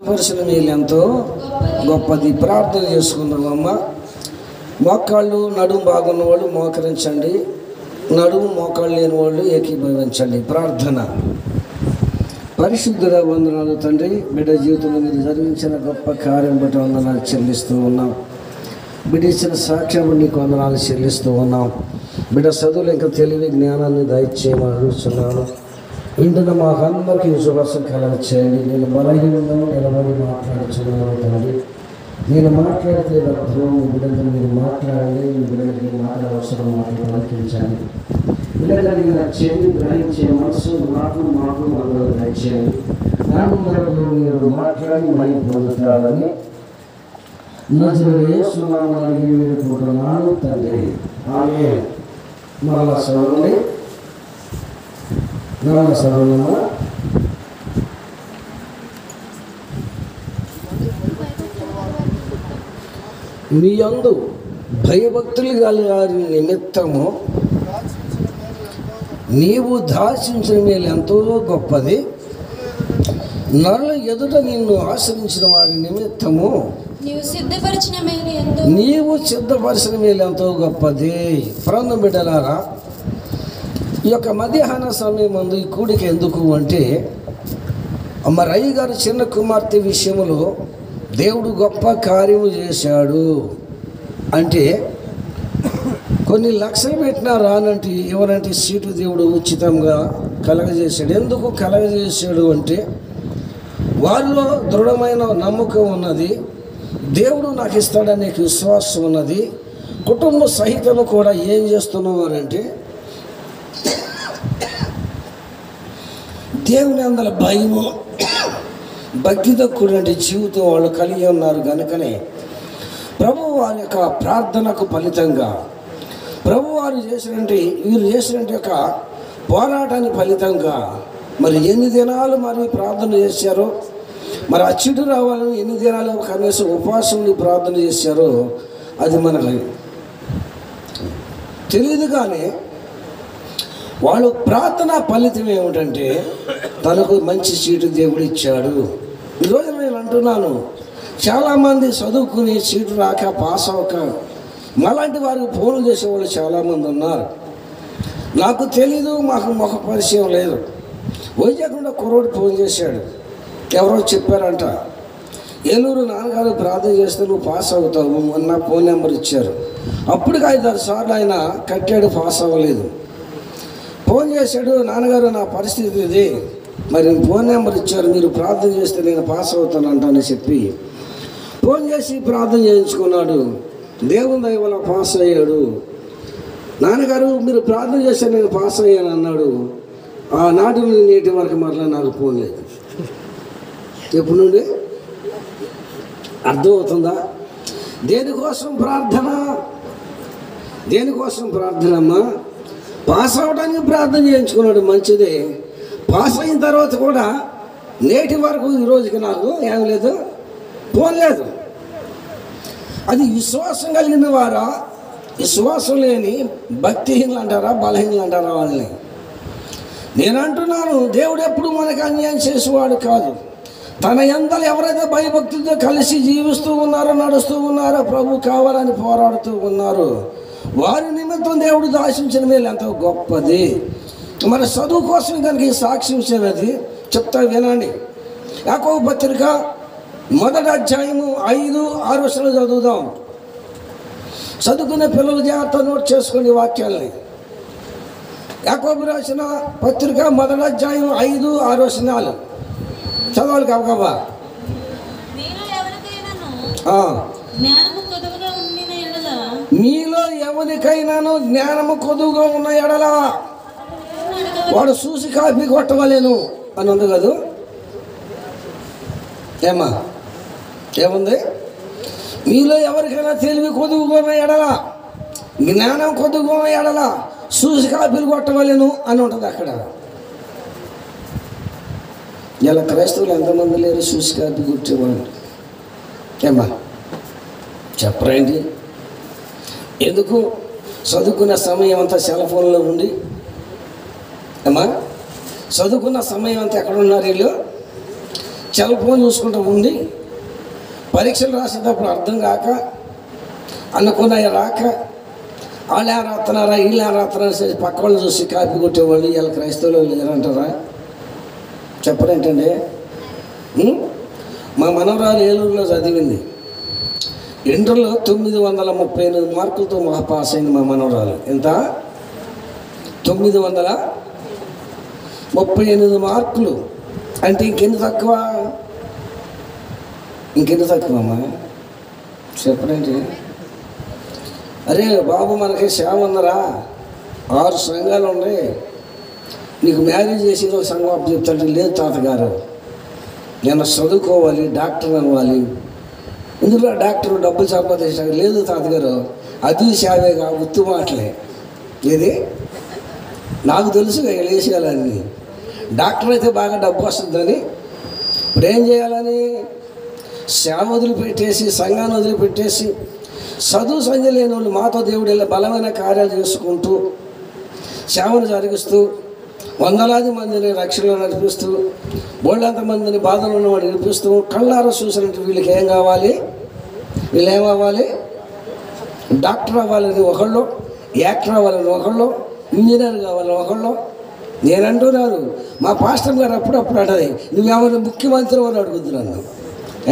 పరిశీలన మేలు ఎంతో గొప్పది. ప్రార్థన చేసుకుందామమ్మా. మోకాళ్ళు నడుము బాగున్న వాళ్ళు మోకరించండి, నడుము మోకాళ్ళు లేని వాళ్ళు ఏకీభవించండి. ప్రార్థన. పరిశుద్ధుడ వందనాలు తండ్రి, బిడ్డ జీవితంలో మీరు జరిగించిన గొప్ప కార్యం బట్టి వందనాలు చెల్లిస్తూ ఉన్నాం. బిడ్డ ఇచ్చిన సాక్ష్యం నీకు వందనాలు చెల్లిస్తూ ఉన్నాం. బిడ్డ చదువులు ఇంకా తెలివి జ్ఞానాన్ని దయచేయమని అడుగుతున్నాను. ఇందులో మాకందరికీ విశ్వాసం కలగ చేయండి. నేను బలహీనంగా నిలబడి మాట్లాడుతున్నాను తండ్రి. నేను మాట్లాడితే అర్థం మీ బిడ్డలు మీరు మాట్లాడండి. మీ బిడ్డలకి మీరు మాట్లాడే అవసరం మాటలు పలికించండి. బిడ్డలకి నా చెవి గ్రహించే మనసు మాకు అందరూ దయచేయండి. నాన్నకు మీరు మాట్లాడి మళ్ళీ పొందుతారని నజరుడు యేసు నామమున అడిగి వేడుకుంటున్నాను తండ్రి. ఆమేన్. మరలా చదవండి. మీ యందు భయభక్తులు గారి నిమిత్తము నీవు దాచించిన మేలు ఎంతో గొప్పది. నరుల ఎదుట నిన్ను ఆశ్రయించిన వారి నిమిత్తము నీవు సిద్ధపరిచిన మేలు ఎంతో గొప్పది. ప్రాణం బిడ్డలారా, ఈ యొక్క మధ్యాహ్న సమయం ముందు ఈ కూడిక ఎందుకు అంటే, మరి అయ్య గారు చిన్న కుమార్తె విషయంలో దేవుడు గొప్ప కార్యము చేశాడు అంటే, కొన్ని లక్షలు పెట్టినా రానంటే ఎవరంటే సీటు దేవుడు ఉచితంగా కలగజేశాడు. ఎందుకు కలగజేశాడు అంటే, వారిలో దృఢమైన నమ్మకం ఉన్నది, దేవుడు నాకు ఇస్తాడనే విశ్వాసం ఉన్నది. కుటుంబ సహితము కూడా ఏం చేస్తున్నవారంటే దేవుని అందల భయము భక్తితో కూడిన జీవితం వాళ్ళు కలిగి ఉన్నారు. కనుకనే ప్రభు వారి యొక్క ప్రార్థనకు ఫలితంగా ప్రభువారు వీరు చేసినటువంటి యొక్క పోరాటానికి ఫలితంగా మరి ఎన్ని దినాలు మరి ప్రార్థన చేశారో, మరి అచ్చుడు రావాలని ఎన్ని దినాలు కనీసం ఉపవాసంని ప్రార్థన చేశారో అది మనకు తెలియదు. కానీ వాళ్ళు ప్రార్థన ఫలితం ఏమిటంటే తనకు మంచి సీటు దేవుడు ఇచ్చాడు. ఈరోజు నేను అంటున్నాను, చాలామంది చదువుకుని సీటు రాక పాస్ అవ్వక మాలాంటి వారికి ఫోన్లు చేసేవాళ్ళు చాలామంది ఉన్నారు. నాకు తెలీదు, మాకు ముఖ పరిచయం లేదు. వైజాగ్లో కుర్రోడు ఫోన్ చేశాడు. ఎవరో చెప్పారంట, ఏలూరు నాన్నగారు ప్రార్థన చేస్తే నువ్వు పాస్ అవుతావు మొన్న ఫోన్ నెంబర్ ఇచ్చారు. అప్పటికి 5-6 సార్లు ఆయన కట్టాడు, పాస్ అవ్వలేదు. ఫోన్ చేశాడు, నాన్నగారు నా పరిస్థితి ఇది, మరి ఫోన్ నెంబర్ ఇచ్చారు, మీరు ప్రార్థన చేస్తే నేను పాస్ అవుతానంటని చెప్పి ఫోన్ చేసి ప్రార్థన చేయించుకున్నాడు. దేవుని దయ వల్ల పాస్ అయ్యాడు. నాన్నగారు మీరు ప్రార్థన చేస్తే నేను పాస్ అయ్యాను అన్నాడు. ఆ నాటి నుండి నేటి వరకు మరలా నాకు ఫోన్ లేదు. ఎప్పుడు నుండి అర్థమవుతుందా? దేనికోసం ప్రార్థన? దేనికోసం ప్రార్థన అమ్మా? పాస్ అవ్వడానికి ప్రార్థన చేయించుకున్నాడు, మంచిదే. పాస్ అయిన తర్వాత కూడా నేటి వరకు ఈరోజుకి నాకు ఏం లేదు, ఫోన్ లేదు. అది విశ్వాసం కలిగిన వారా, విశ్వాసం లేని భక్తిహీనులు అంటారా, బలహీనులు అంటారా వాళ్ళని? నేను అంటున్నాను, దేవుడు ఎప్పుడు మనకు అన్యాయం చేసేవాడు కాదు. తన యందలు ఎవరైతే భయభక్తులతో కలిసి జీవిస్తూ ఉన్నారో, నడుస్తూ ఉన్నారో, ప్రభు కావాలని పోరాడుతూ ఉన్నారో వారి నిమిత్తం దేవుడు దాచించిన మేలు ఎంతో గొప్పది. మరి చదువు కోసం కనుక ఈ సాక్ష్యం ఇచ్చేది చెప్తా వినండి. యాకోబు పత్రిక 1వ అధ్యాయము 5-6 వచనాలు చదువుదాం. చదువుకునే పిల్లలు జాగ్రత్త నోట్ చేసుకోండి వాక్యాలని. యాకోబు రాసిన పత్రిక 1వ అధ్యాయం 5-6 వచనాలు చదవాలి కాబా. మీలో ఎవరికైనాను జ్ఞానము కొదువుగా ఉన్న ఎడల వాడు చూసి కాపీ కొట్టవలేను అని ఉంది కదా. ఏమా ఏముంది? మీలో ఎవరికైనా తెలివి కొదువుగా ఉన్న ఎడల, జ్ఞానం కొదువుగా ఉన్న ఎడల చూసి కాపీలు కొట్టవలేను అని ఉంటుంది అక్కడ. ఇలా క్రైస్తవులు ఎంతమంది లేరు చూసి కాపీ కొట్టేవాళ్ళు? ఏమా చెప్పరేంటి? ఎందుకు చదువుకున్న సమయం అంతా సెల్ ఫోన్లో ఉండి, ఏమా చదువుకున్న సమయం అంతా ఎక్కడ ఉన్నారు వీళ్ళు? సెల్ ఫోన్ చూసుకుంటూ ఉండి పరీక్షలు రాసేటప్పుడు అర్థం కాక అనుకున్నాయి రాక వాళ్ళు ఏం రాస్తున్నారా వీళ్ళు ఏం రాస్తున్నారా పక్క వాళ్ళు చూసి కాపీ కొట్టేవాళ్ళు వీళ్ళ క్రైస్తవులు లేరంటారా? చెప్పరేంటండి? మా మనవరాలు ఏలూరులో చదివింది. ఇంటర్లో 938 మార్కులతో పాస్ అయింది మా మనవరాలు. ఎంత? 938 మార్కులు. అంటే ఇంకెన్ని తక్కువ? ఇంకెన్ని తక్కువ అమ్మా చెప్పండి. అరే బాబు మనకి సేవ ఉందరా, 6 సంఘాలు ఉన్నాయి, నీకు మ్యారేజ్ చేసి ఒక సంఘం చెప్తాంటే లేదు తాతగారు నేను చదువుకోవాలి, డాక్టర్ అవ్వాలి, ఇందులో డాక్టర్ డబ్బులు సంపాదించాలి. లేదు తాతగారు అది సేవేగా ఉత్తు మాటలే. ఏది నాకు తెలుసు వేసేయాలని. డాక్టర్ అయితే బాగా డబ్బు వస్తుందని ఇప్పుడు ఏం చేయాలని సేవ వదిలిపెట్టేసి సంఘాన్ని వదిలిపెట్టేసి చదువు సంధ్య లేని వాళ్ళు మాతో దేవుడు ఇలా బలమైన కార్యాలు చేసుకుంటూ సేవను జరిగిస్తూ వందలాది మందిని రక్షణలో నడిపిస్తూ బోళ్ళంత మందిని బాధలు ఉన్నవాడు నడిపిస్తూ కళ్ళారా చూసినట్టు వీళ్ళకి ఏం కావాలి? వీళ్ళు ఏమవ్వాలి? డాక్టర్ అవ్వాలని ఒకళ్ళు, యాక్టర్ అవ్వాలని ఒకళ్ళు, ఇంజనీర్ కావాలని ఒకళ్ళు. నేనంటున్నాను మా పాస్టర్ గారు అప్పుడప్పుడు అంటది నువ్వేమైనా ముఖ్యమంత్రి అని అడుగుతున్నాను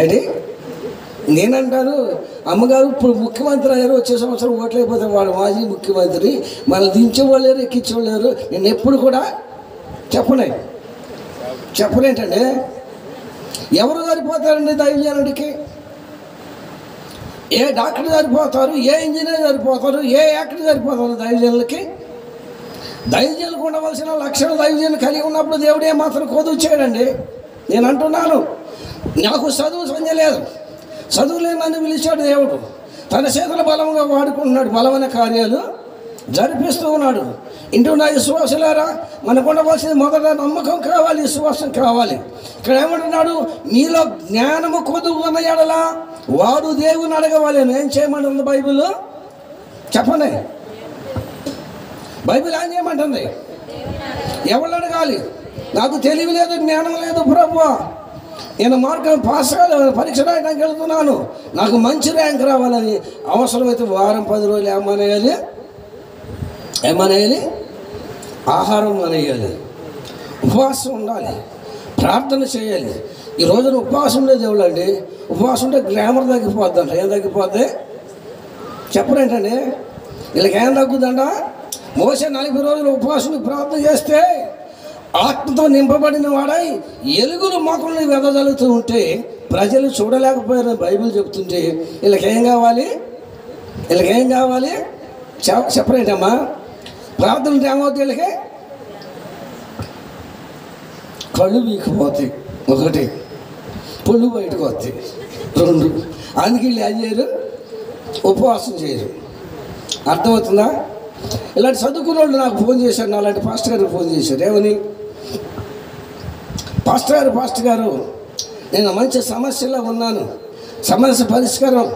ఏంటి? నేనంటాను అమ్మగారు ఇప్పుడు ముఖ్యమంత్రి అయ్యారు, వచ్చే సంవత్సరం ఓట్లయిపోతే వాడు మాజీ ముఖ్యమంత్రి, మనం దించేవాళ్ళు లేరు ఎక్కించేవాళ్ళు లేరు. నేను ఎప్పుడు కూడా చెప్పనేంటండి ఎవరు సరిపోతారండి దైవజనుడికి? ఏ డాక్టర్ సరిపోతారు, ఏ ఇంజనీర్ సరిపోతారు, ఏ యాక్టర్ సరిపోతారు దైవజనులకి? దైవజనులకు ఉండవలసిన లక్షణ దైవజనులు కలిగి ఉన్నప్పుడు దేవుడు ఏమాత్రం కొదువు చేయడండి. నేను అంటున్నాను నాకు చదువు సంధ్య లేదు, చదువు లేని నన్ను పిలిచాడు దేవుడు, తన చేతుల బలంగా వాడుకుంటున్నాడు, బలమైన కార్యాలు జరిపిస్తూ ఉన్నాడు. ఇంటున్న విశ్వాసులారా మనకు ఉండవలసింది మొదట నమ్మకం కావాలి, విశ్వాసం కావాలి. ఇక్కడ ఏమంటున్నాడు? మీలో జ్ఞానము కొదువు ఉన్న ఎడల వాడు దేవుని అడగవాలి. ఏం చేయమంటుంది బైబిల్? చెప్పండి, బైబిల్ ఏం చేయమంటుంది? ఎవరు అడగాలి? నాకు తెలివి లేదు, జ్ఞానం లేదు ప్రభువా, నేను మార్గం పాస్ కాలేదు, పరీక్ష రాయడానికి వెళ్తున్నాను, నాకు మంచి ర్యాంక్ రావాలని అవసరమైతే వారం 10 రోజులు ఏమనేయాలి? ఆహారం మానేయాలి, ఉపవాసం ఉండాలి, ప్రార్థన చేయాలి. ఈ రోజున ఉపవాసం ఉండే దేవుడు అండి. ఉపవాసం ఉంటే గ్లామర్ తగ్గిపోద్ది అంట. ఏం తగ్గిపోద్ది చెప్పరేంటండి? వీళ్ళకి ఏం తగ్గుద్దంట? మోసే 40 రోజులు ఉపవాసం ప్రార్థన చేస్తే ఆత్మతో నింపబడిన వాడై ఎలుగులు మొక్కల్ని వెదజల్లుతూ ఉంటే ప్రజలు చూడలేకపోయారని బైబిల్ చెప్తుంటే వీళ్ళకేం కావాలి? చెప్పరేంటమ్మా? ప్రార్థన ఏమవుతుంది? వీళ్ళకి కళ్ళు వీకపోతాయి, 1 పొళ్ళు బయటకు వస్తాయి, 2 అందుకే వీళ్ళు ఏం చేయరు? ఉపవాసం చేయరు. అర్థమవుతుందా? ఇలాంటి చదువుకున్న వాళ్ళు నాకు ఫోన్ చేశారు, అలాంటి పాస్టర్ గారికి ఫోన్ చేశారు. ఏమని? పాస్టర్ గారు నేను మంచి సమస్యలో ఉన్నాను, సమస్య పరిష్కారం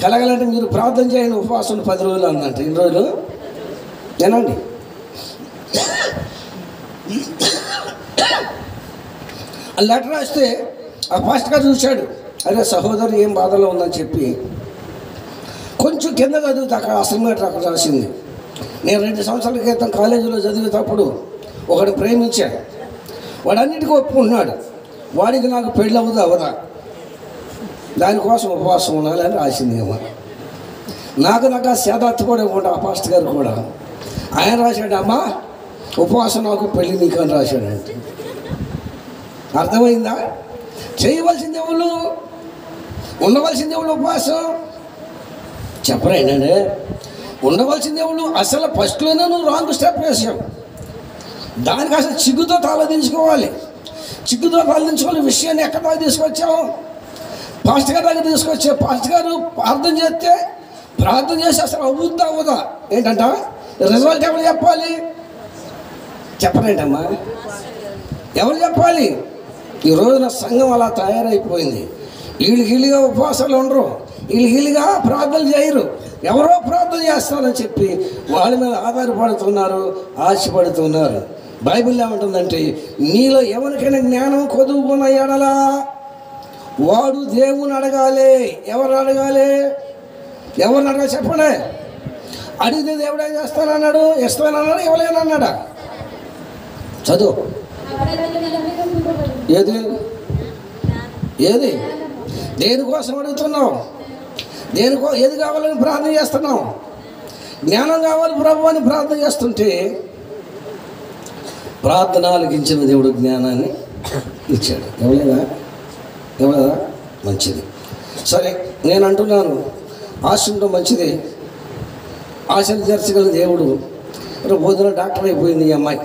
కలగాలంటే మీరు ప్రార్థన చేయండి, ఉపవాసం 10 రోజులు అన్నట్టు. 2 రోజులు ఏనండి? లెటర్ రాస్తే ఆ పాస్టర్ గారు చూశాడు, అదే సహోదరు ఏం బాధలో ఉందని చెప్పి కొంచెం కింద చదివితే అక్కడ అసైన్మెంట్ అక్కడ రాసింది. నేను 2 సంవత్సరాల క్రితం కాలేజీలో చదివేటప్పుడు ఒకడు ప్రేమించాడు, వాడు అన్నిటికీ ఒప్పుకుంటున్నాడు, వాడికి నాకు పెళ్ళి అవదా దానికోసం ఉపవాసం ఉండాలని రాసింది. ఏమో నాకు ఆ సేదార్థ కూడా ఇవ్వండి. ఆ పాస్టర్ గారు కూడా ఆయన రాశాడు, అమ్మా ఉపవాసం నాకు పెళ్ళి నీకు అని రాశాడంటే. అర్థమైందా? చేయవలసింది ఎవరు? ఉండవలసింది ఎవరు? ఉపవాసం చెప్పరేంటండి? ఉండవలసింది ఎవరు? అసలు ఫస్ట్లోనే నువ్వు రాంగ్ స్టెప్ వేసావు. దానికి అసలు చిగ్గుతో తలదించుకోవాలి. విషయాన్ని ఎక్కడ దాకా తీసుకొచ్చావు? పాస్టర్ గారి దగ్గర తీసుకొచ్చావు. పాస్టర్ గారు ప్రార్థన చేసి అసలు అవ్వదా ఏంటంట? రిజల్ట్ ఎవరు చెప్పాలి? చెప్పరేంటమ్మా? ఎవరు చెప్పాలి? ఈ రోజున సంఘం అలా తయారైపోయింది. వీళ్ళుగా ఉపవాసాలు ఉండరు, వీళ్ళుగా ప్రార్థనలు చేయరు, ఎవరో ప్రార్థన చేస్తారని చెప్పి వాళ్ళ మీద ఆధారపడుతున్నారు, ఆశపడుతున్నారు. బైబిల్ ఏమంటుందంటే నీలో ఎవరికైనా జ్ఞానం కొదువుకున్న ఎడలా వాడు దేవుని అడగాలి. ఎవరు అడగాలి? ఎవరిని అడగాలి చెప్పండి. అడిగితే దేవుడు ఏం చేస్తానన్నాడు? ఇస్తానన్నాడు, ఇవ్వలేనన్నాడా? చదువు. ఏది ఏది దేనికోసం అడుగుతున్నావు? ఏది కావాలని ప్రార్థన చేస్తున్నావు? జ్ఞానం కావాలి ప్రభు అని ప్రార్థన చేస్తుంటే ప్రార్థన ఆలకించిన దేవుడు జ్ఞానాన్ని ఇచ్చాడు. ఇవ్వలేదా? మంచిది. సరే, నేను అంటున్నాను, ఆశ ఉండడం మంచిది. ఆశలు తీర్చగల దేవుడు. పొద్దున డాక్టర్ అయిపోయింది ఈ అమ్మాయి.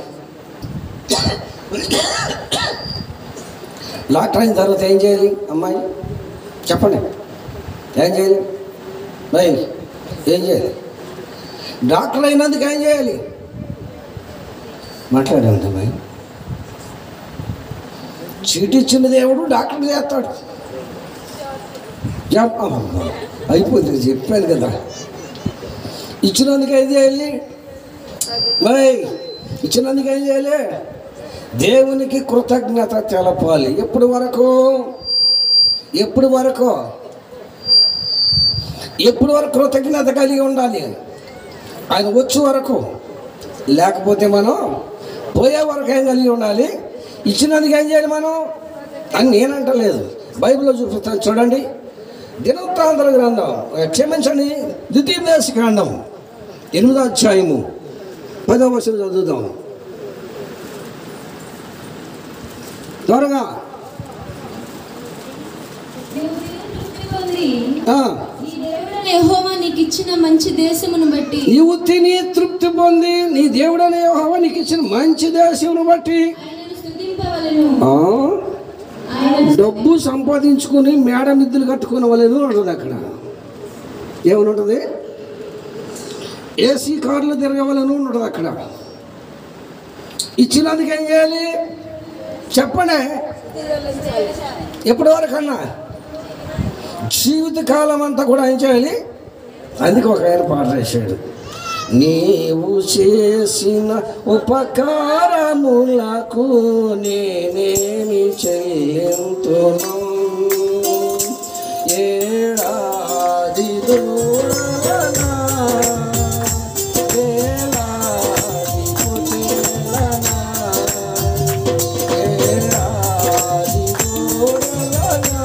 డాక్టర్ అయిన తర్వాత ఏం చేయాలి అమ్మాయి? చెప్పండి, ఏం చేయాలి? ఏం చేయాలి? డాక్టర్ అయినందుకు ఏం చేయాలి? మాట్లాడండి అమ్మాయి. చీటీ ఇచ్చిన దేవుడు డాక్టర్ చేస్తాడు. అయిపోతుంది, చెప్పాను కదా. ఇచ్చినందుకు ఏం చేయాలి? ఇచ్చినందుకు ఏం చేయాలి? దేవునికి కృతజ్ఞత తెలపాలి. ఎప్పుడు వరకు కృతజ్ఞత కలిగి ఉండాలి? ఆయన వచ్చే వరకు. లేకపోతే మనం పోయే వరకు ఏం కలిగి ఉండాలి? ఇచ్చినందుకు ఏం చేయాలి మనం అని నేనంటలేదు, బైబిల్లో చూపిస్తాను. చూడండి, దినవృత్తాంతాల గ్రంథం, క్షమించండి, ద్వితీయోపదేశకాండం 8వ అధ్యాయము 10వ వచనం చదువుదాం త్వరగా. యెహోవా నీకు ఇచ్చిన మంచి దేశమును బట్టి నీవు తిని తృప్తి పొంది నీ దేవుడనే యెహోవా నీకు ఇచ్చిన మంచి దేశమును బట్టి డబ్బు సంపాదించుకుని మేడ మిద్దులు కట్టుకోవలేదు ఉంటుంది. అక్కడ ఏమని ఉంటుంది? ఏసీ కార్లు తిరగవలను ఉంటుంది. అక్కడ ఇచ్చినందుకు ఏం చేయాలి చెప్పండి? ఎప్పటి వరకన్నా జీవితకాలం అంతా కూడా ఏం చేయాలి? అందుకే ఒక ఆయన పాట రాశాడు, నీవు చేసిన ఉపకారములకు నేనేమి చెల్లింతును, ఏడాది దూరనా ఏడాది పుట్టిననా ఏడాది దూరనా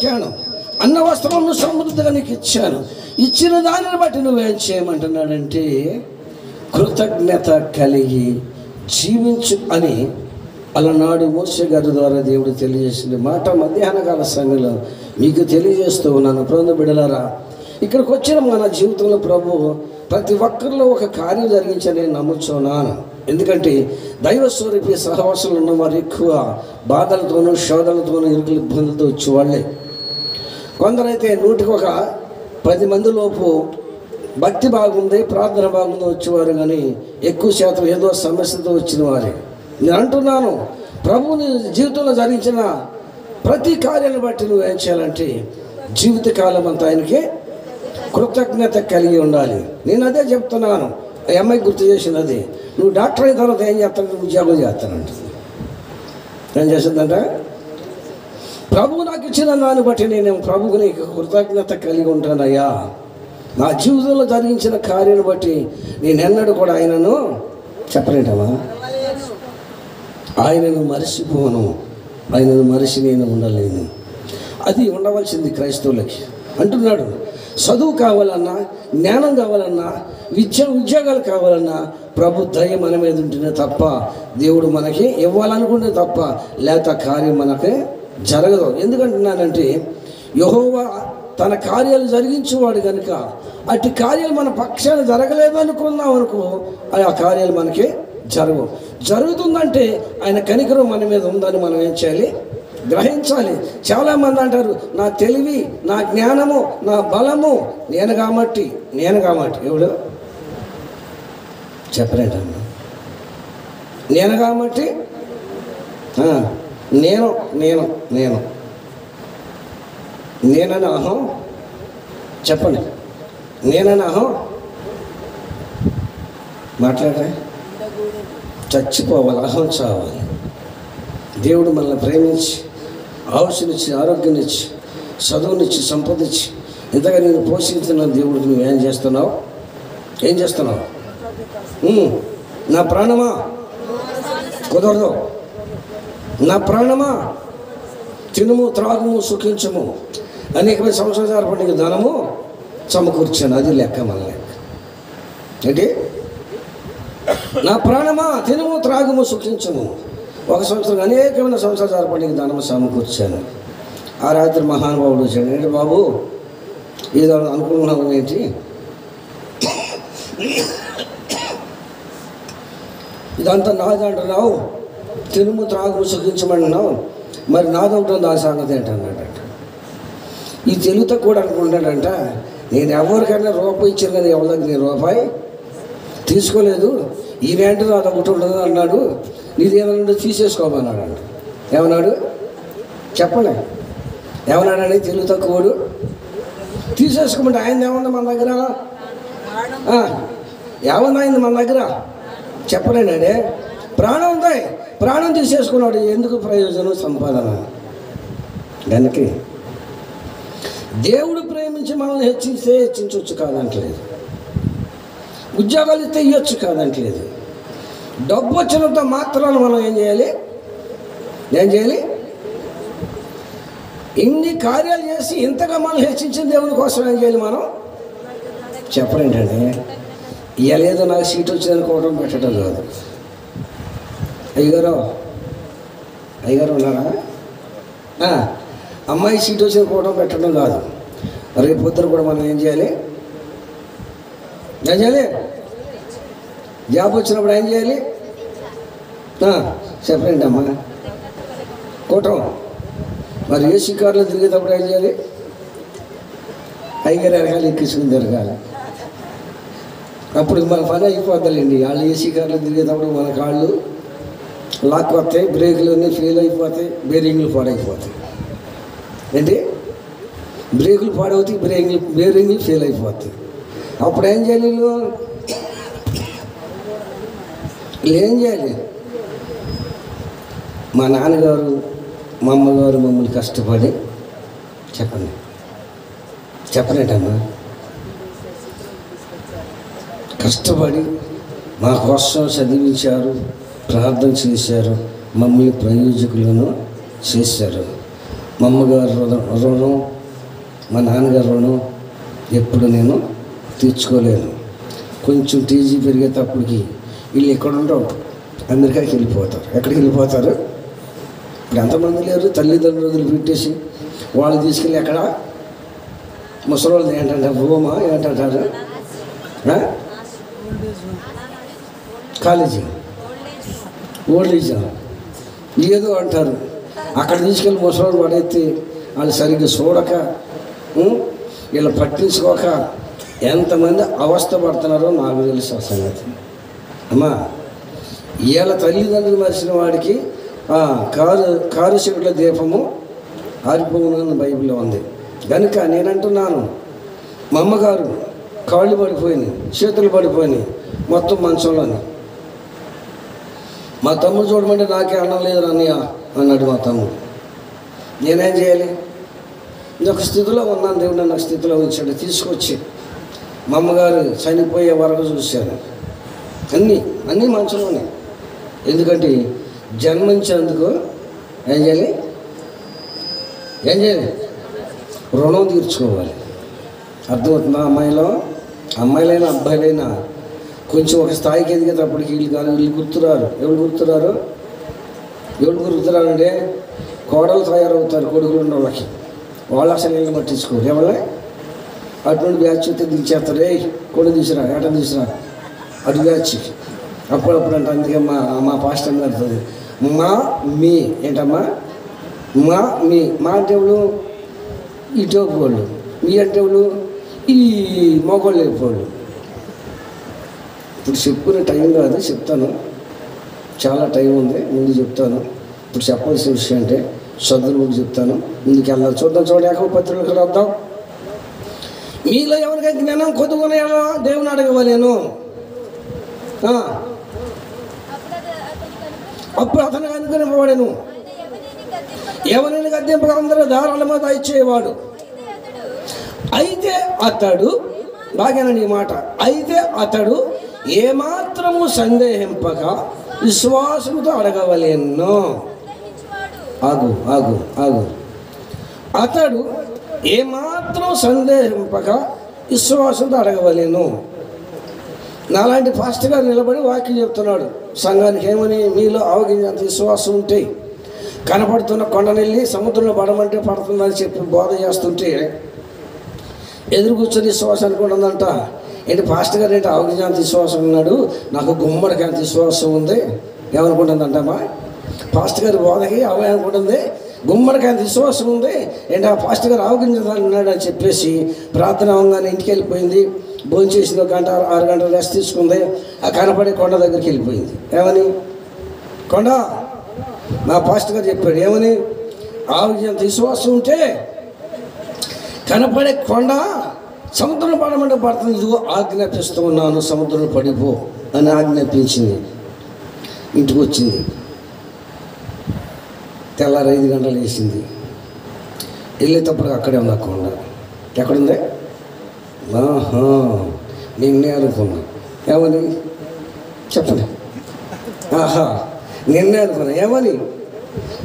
పెట్టాను, అన్న వస్త్రమును సమృద్ధిగా నీకు ఇచ్చాను, ఇచ్చిన దానిని బట్టి నువ్వేం చేయమంటున్నాడంటే కృతజ్ఞత కలిగి జీవించు అని అలనాడు మోషే గారి ద్వారా దేవుడు తెలియజేసిన మాట మధ్యాహ్నకాల సమయంలో మీకు తెలియజేస్తూ ఉన్నాను. ప్రభు బిడ్డలారా, ఇక్కడికి వచ్చిన మన జీవితంలో ప్రభు ప్రతి ఒక్కరిలో ఒక కార్యం జరిగించని నేను నమ్ముచున్నాను. ఎందుకంటే దైవ స్వరూపి సహవాసాలు ఉన్న వారు ఎక్కువ బాధలతోనూ శోధనలతోనూ ఇరుకులు ఇబ్బందులతో వచ్చేవాళ్ళే. కొందరైతే 100కి 10 మంది లోపు భక్తి బాగుంది, ప్రార్థన బాగుంది వచ్చేవారు, కానీ ఎక్కువ శాతం ఏదో సమస్యతో వచ్చిన వారే. నేను అంటున్నాను, ప్రభువుని జీవితంలో జరిగించిన ప్రతి కార్యాన్ని బట్టి నువ్వు ఏం చేయాలంటే జీవితకాలం అంతా ఆయనకి కృతజ్ఞత కలిగి ఉండాలి. నేను అదే చెప్తున్నాను. ఆ అమ్మాయి గుర్తు చేసింది అది. నువ్వు డాక్టర్ అయిన తర్వాత ఏం చేస్తాను? ఉద్యోగం చేస్తానంట. ఏం చేసిందంట? ప్రభువు నాకు ఇచ్చిన దాన్ని బట్టి నేను ప్రభువుని కృతజ్ఞత కలిగి ఉంటానయ్యా. నా జీవితంలో జరిగించిన కార్యాన్ని బట్టి నేను ఎన్నడూ కూడా ఆయనను చెప్పలేటవా, ఆయనను మరిచిపోను, ఆయనను మరిచి నేను ఉండలేను. అది ఉండవలసింది క్రైస్తవులకి. అంటున్నాడు, చదువు కావాలన్నా, జ్ఞానం కావాలన్నా, ఉద్యోగాలు కావాలన్నా ప్రభు దయ మన మీద ఉంటేనే తప్ప, దేవుడు మనకి ఇవ్వాలనుకుంటే తప్ప లేక కార్యం మనకి జరగదు. ఎందుకంటున్నానంటే యెహోవా తన కార్యాలు జరిగించేవాడు కనుక అట్టి కార్యాలు మన పక్షాన జరగలేదు అనుకున్నాం అనుకో, ఆ కార్యాలు మనకి జరగవు. జరుగుతుందంటే ఆయన కనికరం మన మీద ఉందని మనం ఏం చేయాలి? గ్రహించాలి. చాలామంది అంటారు, నా తెలివి, నా జ్ఞానము, నా బలము నేను కాబట్టి. ఎవడు చెప్పలేటమ్మా? నేను కాబట్టి నేనని అహం చెప్పండి. నేనని అహం మాట్లాడరా? చచ్చిపోవాలి, అహం చావాలి. దేవుడు మనల్ని ప్రేమించి ఆయుష్నిచ్చి, ఆరోగ్యాన్నిచ్చి, చదువునిచ్చి, సంపదించి ఇంతగా నేను పోషించిన దేవుడికి నువ్వేం చేస్తున్నావు? ఏం చేస్తున్నావు? నా ప్రాణమా కుదరదు. నా ప్రాణమా తినుము, త్రాగుము, సుఖించము, అనేకమైన సంవత్సరాల పండుగ ధనము సమకూర్చాను. అది లెక్క, మన లెక్క ఏంటి? నా ప్రాణమా తినుము, త్రాగుము, సుఖించము. 1 సంవత్సరం అనేకమైన సంవత్సరాల పండుగ ధనము సమకూర్చాను. ఆ రాత్రి మహానుభావుడు వచ్చాడు. ఏంటి బాబు ఏదో అనుకుంటున్నావు ఏంటి? ఇదంతా నాదంటున్నావు, తినుము, త్రాగుము, సుఖించమంటున్నావు, మరి నాదవుతుంది ఆ సంగతి ఏంటన్నాడట. ఈ తెలుగుతో కూడా అనుకుంటాడంట, నేను ఎవరికైనా రూపాయి ఇచ్చాను కానీ ఎవరి దగ్గర నేను రూపాయి తీసుకోలేదు, ఈవేంటో అది ఒకటి ఉండదు అన్నాడు, నీదేమన్నా తీసేసుకోమన్నాడు అంట. ఏమన్నాడు చెప్పలే? ఏమన్నాడని తెలుగు తక్కువడు? తీసేసుకోమంటే ఆయన ఏమన్నా మన దగ్గర? ఏమన్నా అయింది మన దగ్గర? చెప్పలేనాడే. ప్రాణం ఉంది, ప్రాణం తీసేసుకున్నాడు. ఎందుకు ప్రయోజనం? సంపాదన. కనుక దేవుడు ప్రేమించి మనల్ని హెచ్చిస్తే హెచ్చించవచ్చు కాదంటలేదు, ఉద్యోగాలు ఇస్తే ఇవ్వచ్చు కాదంటలేదు. డబ్బు వచ్చినంత మాత్రాలు మనం ఏం చేయాలి? ఇన్ని కార్యాలు చేసి ఇంతగా మనం హెచ్చించిన దేవుని కోసం ఏం చేయాలి మనం? చెప్పలేంటండి. ఇవ్వలేదో నాకు సీట్ వచ్చిందనుకోవడం పెట్టడం కాదు. అయ్యగారు ఉన్నారా? అమ్మాయి సీట్ వచ్చిందనుకోవడం పెట్టడం కాదు. రేపు పొద్దున కూడా మనం ఏం చేయాలి? జాబ్ వచ్చినప్పుడు ఏం చేయాలి? చెప్పండి అమ్మా. కూటం మరి ఏసీ కార్లో తిరిగేటప్పుడు ఏం చేయాలి? అయ్యగారు ఎరగాలి, ఎక్కించుకుని తిరగాలి. అప్పుడు మన పని అయిపోతాయండి. వాళ్ళు ఏసీ కార్లో తిరిగేటప్పుడు మన కాళ్ళు లాక్ వస్తాయి, బ్రేకులు అన్నీ ఫెయిల్ అయిపోతాయి, బేరింగ్లు పాడైపోతాయి. ఏంటి? బ్రేకులు పాడవుతాయి, బేరింగ్లు ఫెయిల్ అయిపోతాయి. అప్పుడు ఏం చేయాలి? వీళ్ళు ఏం చేయాలి? మా నాన్నగారు, మా అమ్మగారు మమ్మల్ని కష్టపడి చెప్పలేటమ్మా, కష్టపడి మా కోసం చదివించారు, ప్రార్థన చేశారు, మమ్మల్ని ప్రయోజకులను చేశారు. మా అమ్మగారు రుణం, మా నాన్నగారు రుణం ఎప్పుడు నేను తీర్చుకోలేను. కొంచెం టీజీ పెరిగేటప్పటికి వీళ్ళు ఎక్కడ ఉండవు, అమెరికాకి వెళ్ళిపోతారు. ఎక్కడికి వెళ్ళిపోతారు? ఇప్పుడు ఎంతమంది లేరు, తల్లిదండ్రులు వదిలిపెట్టేసి వాళ్ళు తీసుకెళ్ళి ఎక్కడ ముసలోళ్ళు ఏంటంటారు, భూమా ఏంటంటారు, కాలేజీ ఓల్డేజ్ ఏదో అంటారు. అక్కడ తీసుకెళ్ళి ముసలోళ్ళు పడైతే వాళ్ళు సరిగ్గా చూడక వీళ్ళు పట్టించుకోక ఎంతమంది అవస్థ పడుతున్నారో నాకు తెలుసు ఆ సంగతి. అమ్మా, వీళ్ళ తల్లిదండ్రులు మరిచిన వాడికి కారు చెవుల దీపము ఆరిపోవునని బైబిల్లో ఉంది. కనుక నేనంటున్నాను, మా అమ్మగారు కాళ్ళు పడిపోయినాయి, చేతులు పడిపోయినాయి, మొత్తం మంచంలోని. మా తమ్ముడు చూడమంటే నాకే అన్నం లేదు అన్నయ్య అన్నాడు మా తమ్ముడు. నేనేం చేయాలి? ఇంకొక స్థితిలో ఉన్నాను, దేవుడు నన్ను స్థితిలో ఉంచాడు. తీసుకొచ్చి మా అమ్మగారు చనిపోయే వరకు చూశాను. అన్నీ మంచంలోనే. ఎందుకంటే జన్మించేందుకు ఏం చేయాలి? రుణం తీర్చుకోవాలి. అర్థమవుతుందా? అమ్మాయిలైనా అబ్బాయిలైనా కొంచెం ఒక స్థాయికి ఎదిగేటప్పటికి వీళ్ళు గుర్తురారు. ఎవరు గుర్తురారు అంటే కోడలు తయారవుతారు. కొడుకులు ఉన్న వాళ్ళు అసలు వీళ్ళని పట్టించుకోరు. ఎవరే అటువంటి బ్యాచ్ అయితే దించేస్తారు. కొడుకు తీసురా, ఏట తీసురా, అటు బ్యాచ్ అప్పుడప్పుడు అంటే. అందుకే మా పాస్టర్ గారు మీ ఏంటమ్మా మా అంటే ఎవరు? ఈ టోపు వాళ్ళు. మీ అంటే ఎవరు? ఈ మగవాళ్ళు లేకపోళ్ళు. ఇప్పుడు చెప్పుకునే టైం కాదు, చెప్తాను. చాలా టైం ఉంది, ముందు చెప్తాను. ఇప్పుడు చెప్పాల్సిన విషయం అంటే చదువులకు చెప్తాను. ముందుకు వెళ్దాం. చూద్దాం యాకోబు పత్రికలకు రాద్దాం. మీలో ఎవరికైతే జ్ఞానం కొద్దుకునేలా దేవుని అడగవలేను. అప్పుడు అతను అనుకునేవాడను. ఎవరిని గద్దెంపగా అందరూ ధారాళమో దయచేవాడు. అయితే అతడు బాగానండి ఈ మాట. అయితే అతడు ఏమాత్రము సందేహింపక విశ్వాసంతో అడగవలేను. ఆగు. అతడు ఏమాత్రం సందేహింపక విశ్వాసంతో అడగవలేను. నాలాంటి పాస్టర్ గారు నిలబడి వాక్యం చెప్తున్నాడు సంఘానికి. ఏమని? మీలో ఆవగించేంత విశ్వాసం ఉంటే కనపడుతున్న కొండనెళ్ళి సముద్రంలో పడమంటే పడుతుందని చెప్పి బోధ చేస్తుంటే ఎదురు కూర్చొని విశ్వాసానికి ఉంటుందంట. ఏంటి పాస్టర్ గారు ఏంటి ఆవగించేంత విశ్వాసం ఉన్నాడు, నాకు గుమ్మడికి అంత విశ్వాసం ఉంది. ఏమనుకుంటుందంటమ్మా? పాస్టర్ గారి బోధకి అవే అనుకుంటుంది, గుమ్మడికి అంత విశ్వాసం ఉంది. ఏంటి ఆ పాస్టర్ గారు ఆవగించాలన్నాడు అని చెప్పేసి ప్రార్థన అవగానే ఇంటికి వెళ్ళిపోయింది. భోజనం చేసింది, 1 గంట 6 గంటలు రెస్ట్ తీసుకుంది. ఆ కనపడే కొండ దగ్గరికి వెళ్ళిపోయింది. ఏమని? కొండ, మా పాస్టర్ గారు చెప్పాడు ఏమని? ఆవగించేంత విశ్వాసం ఉంటే కనపడే కొండ సముద్రంలో పడమంటే పడుతుంది. ఇదిగో ఆజ్ఞాపిస్తూ ఉన్నాను, సముద్రంలో పడిపో అని ఆజ్ఞాపించింది. ఇంటికి వచ్చింది. తెల్లారి 5 గంటలు వేసింది. వెళ్ళేటప్పుడు అక్కడే ఉంది ఆ కొండ. ఎక్కడుంది? నిన్నే అనుకున్నా. ఏమని? చెప్పండి. నిన్నే అనుకున్నా. ఏమని?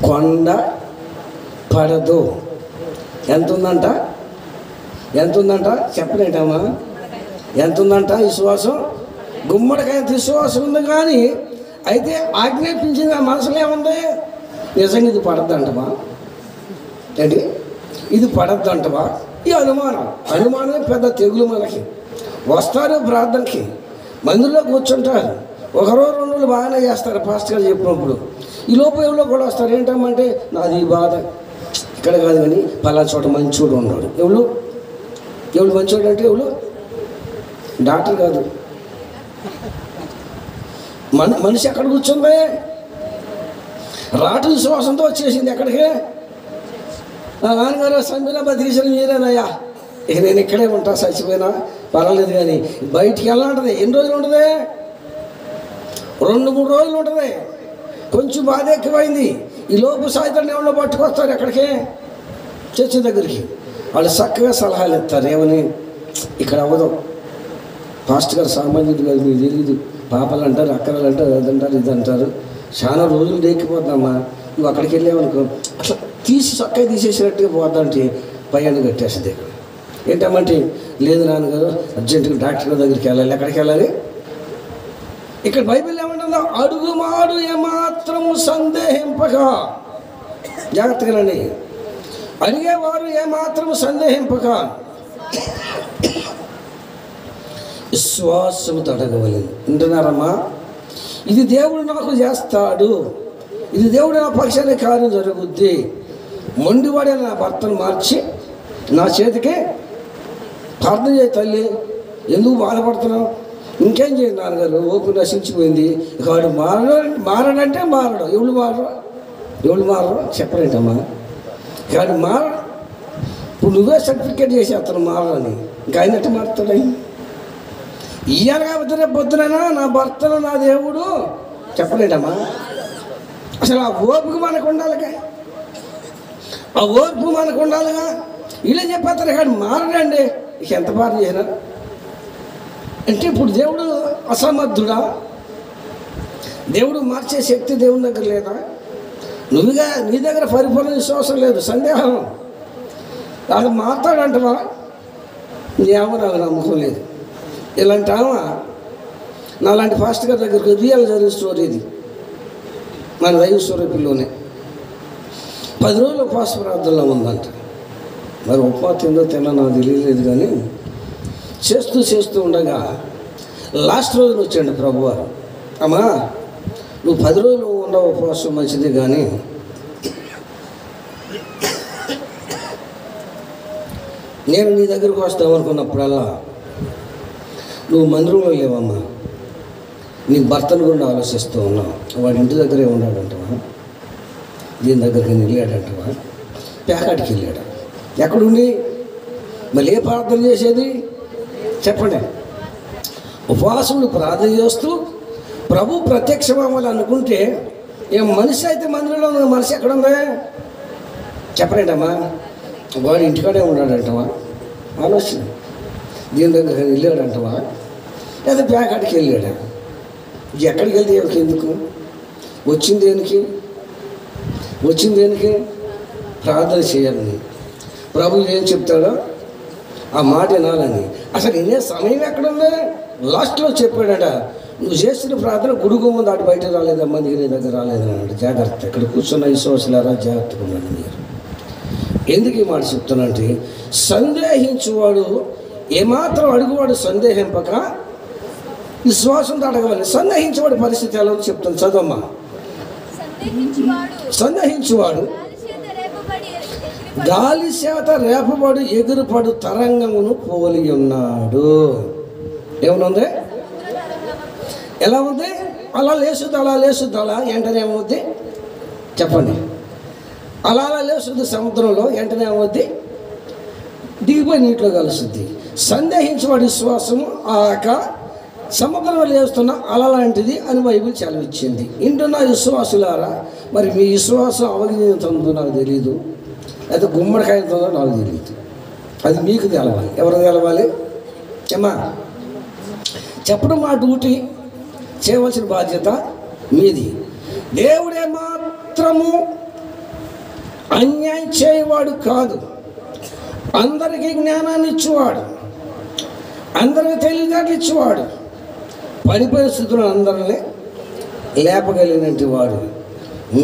కొండ పడదు. ఎంత ఉందంట? చెప్పలేటమ్మా? ఎంత ఉందంట విశ్వాసం? గుమ్మడికాయ విశ్వాసం ఉంది. కానీ అయితే ఆజ్ఞాపించింది ఆ మనసులో ఏముంది? నిజంగా ఇది పడద్దంటవా? ఏంటి ఇది పడద్దంటవా? ఈ అనుమానమే పెద్ద తెగులు. మనకి వస్తారు ప్రార్థనకి, మందిలో కూర్చుంటారు, 1 రోజు 2 రోజులు బాగానే చేస్తారు పాస్టర్ గారు చెప్పినప్పుడు. ఈ లోపు ఎవరో కూడా వస్తారు. ఏంటమ్మంటే నాది ఈ బాధ ఇక్కడ కాదు, కానీ పలా చోట మంచోడు ఉన్నాడు. ఎవరు మంచోడు అంటే ఎవరు? డాక్టర్ కాదు, మనిషి ఎక్కడ కూర్చుంది? రాటు విశ్వాసంతో వచ్చేసింది. ఎక్కడికి? నాన్నగారు సంబినా బతికించిన మీరేనయ్యా, ఇక నేను ఇక్కడే ఉంటా, చచ్చిపోయినా పర్వాలేదు కానీ బయటికి వెళ్ళాలంటది. ఎన్ని రోజులు ఉంటుంది? 2-3 రోజులు ఉంటుంది. కొంచెం బాధ ఎక్కువైంది. ఈ లోపు సాయంత్రం ఎవరిలో పట్టుకొస్తారు ఎక్కడికి? చర్చి దగ్గరికి. వాళ్ళు చక్కగా సలహాలు ఇస్తారు. ఏమని? ఇక్కడ అవ్వదు, పాస్టర్ గారు సామాన్యుడు కాదు, మీకు తెలియదు, పాపలు అంటారు, అక్కలు అంటారు, అదంటారు, ఇది అంటారు. చాలా రోజులు డేక్కిపోతున్నామ్మా, నువ్వు అక్కడికి వెళ్ళావనుకో అట్లా తీసి చొక్కా తీసేసినట్టుగా పోతుంటే పైన కట్టేస్తుంది. ఏంటమ్మంటే లేదు నాన్నగారు అర్జెంటుగా డాక్టర్ దగ్గరికి వెళ్ళాలి. ఎక్కడికి వెళ్ళాలి? ఇక్కడ బైబిల్ ఏమంటుందో అడుగుమాడు ఏమాత్రము సందేహింపక. జాగ్రత్తగానండి, అడిగేవారు ఏమాత్రము సందేహింపక విశ్వాసముతో అడగవలేదు. వింటున్నారమ్మా? ఇది దేవుడు నాకు చేస్తాడు, ఇది దేవుడు నా పక్షాన్ని కార్యం జరుగుద్ది. మొండివాడే నా భర్తను మార్చి నా చేతికే ప్రార్థన చేయి తల్లి, ఎందుకు బాధపడుతున్నావు? ఇంకేం చేయండి నాన్నగారు, ఓపిక నశించిపోయింది. ఇక వాడు మారడంటే మారడు. ఎవడు మారడు చెప్పలేంటమ్మా. ఇక వాడు మారడు. ఇప్పుడు నువ్వే సర్టిఫికేట్ చేసి అతను మారని, ఇంకా అయినట్టు మారుతాడు. ఇయ్యాలి కాబట్టి రేపు పొద్దునైనా నా భర్తను నా దేవుడు చెప్పలేటమ్మా. అసలు ఆ ఓపిక మనకు ఉండాలిగా, ఆ ఓర్పు మనకు ఉండాలిగా. ఇలా చెప్పేస్తారు కానీ మారడండి. ఇక ఎంత పాటు చేసినా అంటే ఇప్పుడు దేవుడు అసమర్థుడా? దేవుడు మార్చే శక్తి దేవుని దగ్గర లేదా? నువ్వుగా నీ దగ్గర పరిపూర్ణ విశ్వాసం లేదు, సందేహం. అది మాట్లాడంటవా? ఏమో నాకు నమ్మకం లేదు. ఇలాంటి ఆమె నాలాంటి ఫాస్ట్ గారి దగ్గరకు రియల్ జరిగిన స్టోరీ ఇది. మన దైవ స్వరూపుల్లోనే 10 రోజులు ఉపవాస ప్రార్థనలో ఉందంట. మరి ఉపవాసం తిందో తిన్నా నాకు తెలియలేదు, కానీ చేస్తూ ఉండగా లాస్ట్ రోజున వచ్చాడు ప్రభువారు. అమ్మా నువ్వు 10 రోజులు ఉండవు, ఉపవాసం మంచిది, కానీ నేను నీ దగ్గరకు వస్తామనుకున్నప్పుడల్లా నువ్వు మందిరంలో లేవమ్మా, నీ భర్తను కూడా ఆలోచిస్తూ ఉన్నావు. వాడి ఇంటి దగ్గరే ఉన్నాడంటవా, దీని దగ్గరికి వెళ్ళాడంటవా, ప్యాకాటికి వెళ్ళాడు. ఎక్కడుండి మళ్ళీ ఏ ప్రార్థన చేసేది చెప్పండి? ఉపవాసములు ప్రార్థన చేస్తూ ప్రభు ప్రత్యక్షమవ్వాలి అనుకుంటే ఏం మనిషి అయితే మందిరంలో ఉన్న మనిషి ఎక్కడుందా చెప్పలేంటమ్మా. వాడు ఇంటికాడే ఉన్నాడంటవా, ఆలోచన. దీని దగ్గరికి వెళ్ళాడంటవా, లేదా ప్యాకాటికి వెళ్ళాడా? ఎక్కడికి వెళ్తే ఎవరికి ఎందుకు వచ్చింది? దేనికి ప్రార్థన చేయాలని ప్రభు ఏం చెప్తాడో ఆ మాట వినాలని. అసలు ఇదే సమయం ఎక్కడుంది? లాస్ట్లో చెప్పాడట, నువ్వు చేసిన ప్రార్థన గుడుగుమ్మ దాటి బయట రాలేదమ్మా, నీ దగ్గర రాలేదన్నాడు. జాగ్రత్త, ఇక్కడ కూర్చున్న విశ్వాసులారా జాగ్రత్తగా ఉన్నాడు. మీరు ఎందుకు ఈ మాట చెప్తానంటే, సందేహించువాడు ఏమాత్రం అడుగువాడు సందేహింపక విశ్వాసంతో అడగవాలి. సందేహించేవాడి పరిస్థితి ఎలా చెప్తాను, చదవమ్మా. సందేహించువాడు గాలి చేత రేపబడు ఎగురుపడు తరంగమును పోలి ఉన్నాడు. ఏమనుంది? ఎలా ఉంది? అలా లేసుద్ది వెంటనే ఏమవుద్ది చెప్పండి? అలా లేసుద్ది సముద్రంలో, వెంటనే ఏమవుద్ది? దిగిపోయి నీటిలో కలుస్తుంది. సందేహించేవాడి విశ్వాసము ఆక సముద్రంలో లేస్తున్న అలాంటిది అని బైబిల్ సెలవిచ్చింది. ఇంటున్న విశ్వాసులారా, మరి మీ విశ్వాసం అవగినంతో నాకు తెలియదు, అయితే గుమ్మడికాయతో నాకు తెలియదు. అది మీకు తెలవాలి. ఎవరు తెలవాలి? ఏమా చెప్పడం మా డ్యూటీ, చేయవలసిన బాధ్యత మీది. దేవుడే మాత్రము అన్యాయం చేయవాడు కాదు, అందరికీ జ్ఞానాన్ని ఇచ్చేవాడు, అందరికీ తెలివితేటలు ఇచ్చేవాడు, పడిపోయిన స్థితులను అందరినీ లేపగలిగినట్టు వాడు.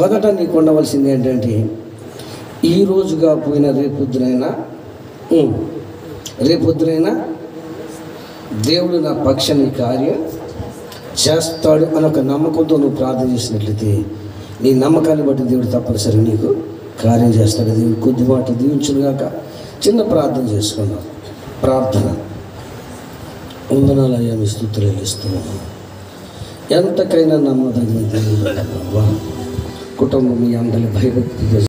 మొదట నీకు ఉండవలసింది ఏంటంటే, ఈ రోజుగా పోయిన రేపొద్దునైనా దేవుడు నా పక్షాన్ని కార్యం చేస్తాడు అని ఒక నమ్మకంతో నువ్వు ప్రార్థన చేసినట్లయితే, నీ నమ్మకాన్ని బట్టి దేవుడు తప్పనిసరి నీకు కార్యం చేస్తాడు. దేవుడు కొద్ది మాట దీవించుగాక. చిన్న ప్రార్థన చేసుకున్నాం. ప్రార్థన. వందనాలయ్యా, మీ స్తుతులు ఇస్తున్నాము. ఎంతకైనా నమ్మదగిన దేవుడు కుటుంబం మీ అందరి భయభక్తి